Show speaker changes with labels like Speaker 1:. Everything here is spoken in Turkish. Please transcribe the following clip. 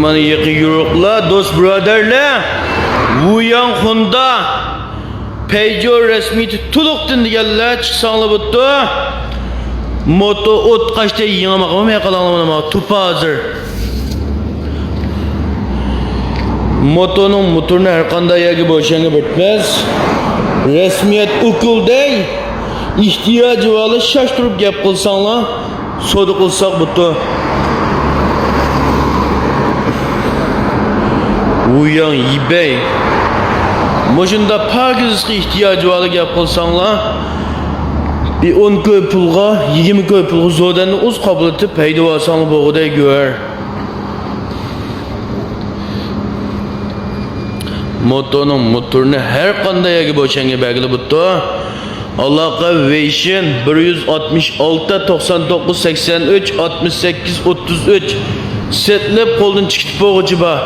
Speaker 1: Mana yaqin yo'qlar, do'st birodarlar. Wuyan Honda Peugeot rasmiy to'liqdan deganlar chiqsanglar bo'pti. Moto o't qashda yengmaqamay qalanman tupa hozir. Motoning motorni har qanday yerga bo'shanga bitmas. Rasmiyat ukulday ihtiyoji vali shashtirib gap qilsanglar, so'da qilsak bo'pti. Wuyan eBay. Moşunda parkizga ihtiyacı var gap qilsanglar, bir 10 ko'y pulga, 20 ko'y pulga zodanni o'z qobiliyati paydo bo'lsanglar bo'g'iday ko'r. Motorni har qanday yerga bo'shanga belgili bo'pti. Alloqa Vision 166 99 83 68 33 setlab qo'ldan chiqib bo'g'ichi bor.